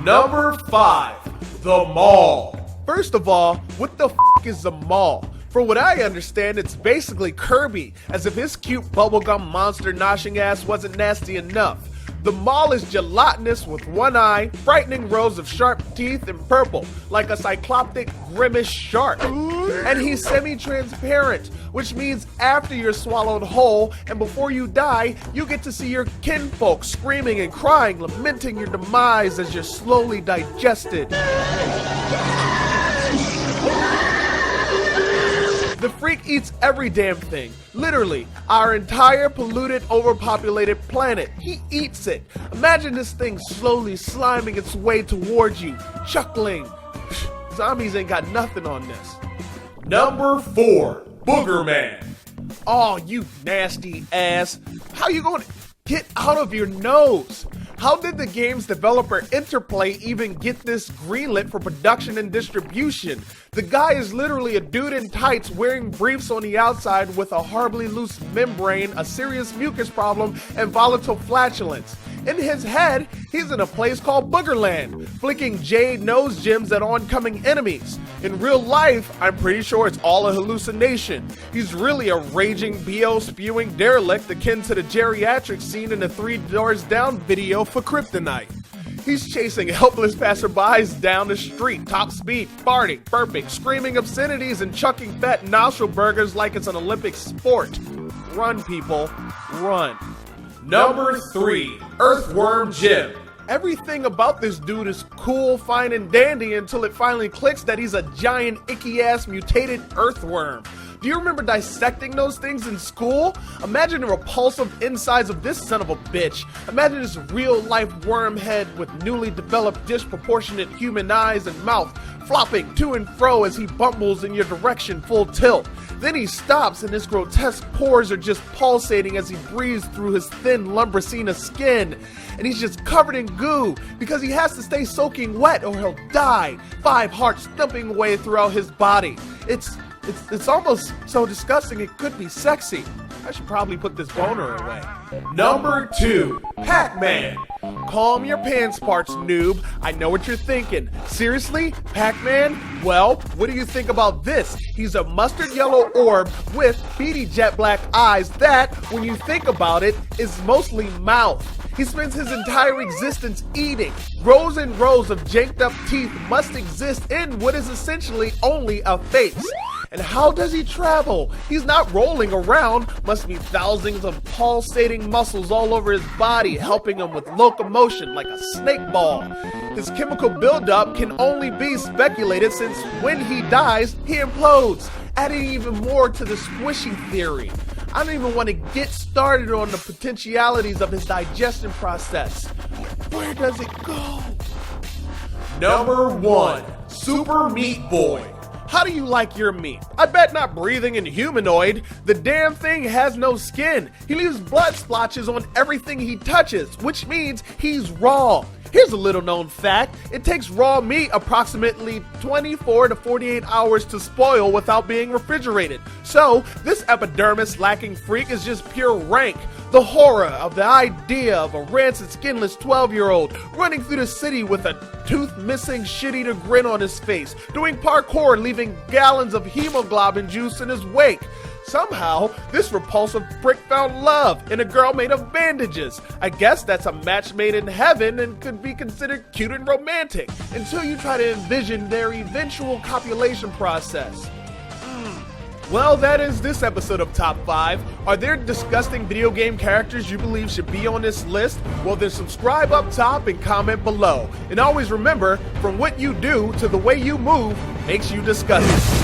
Number 5, the mall. First of all, what the f is the mall? For what I understand, it's basically Kirby, as if his cute bubblegum monster noshing ass wasn't nasty enough. The mall is gelatinous with one eye, frightening rows of sharp teeth, and purple, like a cyclopic grimace shark. And he's semi-transparent, which means after you're swallowed whole and before you die, you get to see your kinfolk screaming and crying, lamenting your demise as you're slowly digested. The freak eats every damn thing. Literally, our entire polluted, overpopulated planet. He eats it. Imagine this thing slowly sliming its way towards you, chuckling. Zombies ain't got nothing on this. Number 4, Booger Man. Oh, you nasty ass. How you gonna get out of your nose? How did the game's developer Interplay even get this greenlit for production and distribution? The guy is literally a dude in tights wearing briefs on the outside with a horribly loose membrane, a serious mucus problem, and volatile flatulence. In his head, he's in a place called Boogerland, flicking jade nose gems at oncoming enemies. In real life, I'm pretty sure it's all a hallucination. He's really a raging, BO-spewing derelict akin to the geriatric scene in the 3 Doors Down video for Kryptonite. He's chasing helpless passerbys down the street, top speed, farting, burping, screaming obscenities, and chucking fat nostril burgers like it's an Olympic sport. Run, people, run. Number 3, Earthworm Jim. Everything about this dude is cool, fine, and dandy until it finally clicks that he's a giant, icky-ass, mutated earthworm. Do you remember dissecting those things in school? Imagine the repulsive insides of this son of a bitch. Imagine this real-life worm head with newly developed disproportionate human eyes and mouth, flopping to and fro as he bumbles in your direction full tilt. Then he stops and his grotesque pores are just pulsating as he breathes through his thin Lumbricina skin. And he's just covered in goo because he has to stay soaking wet or he'll die. 5 hearts thumping away throughout his body. It's almost so disgusting it could be sexy. I should probably put this boner away. Number 2, Pac-Man. Calm your pants parts, noob. I know what you're thinking. Seriously? Pac-Man? Well, what do you think about this? He's a mustard yellow orb with beady jet black eyes that, when you think about it, is mostly mouth. He spends his entire existence eating. Rows and rows of janked up teeth must exist in what is essentially only a face. And how does he travel? He's not rolling around. Must be thousands of pulsating muscles all over his body, helping him with locomotion like a snake ball. His chemical buildup can only be speculated since when he dies, he implodes, adding even more to the squishy theory. I don't even want to get started on the potentialities of his digestion process. Where does it go? Number 1, Super Meat Boy. How do you like your meat? I bet not breathing in humanoid. The damn thing has no skin. He leaves blood splotches on everything he touches, which means he's raw. Here's a little known fact. It takes raw meat approximately 24 to 48 hours to spoil without being refrigerated. So, this epidermis lacking freak is just pure rank. The horror of the idea of a rancid, skinless 12-year-old running through the city with a tooth-missing, shit-eater grin on his face, doing parkour, leaving gallons of hemoglobin juice in his wake. Somehow, this repulsive prick found love in a girl made of bandages. I guess that's a match made in heaven and could be considered cute and romantic, until you try to envision their eventual copulation process. Well, that is this episode of Top 5. Are there disgusting video game characters you believe should be on this list? Well, then subscribe up top and comment below. And always remember, from what you do to the way you move makes you disgusting.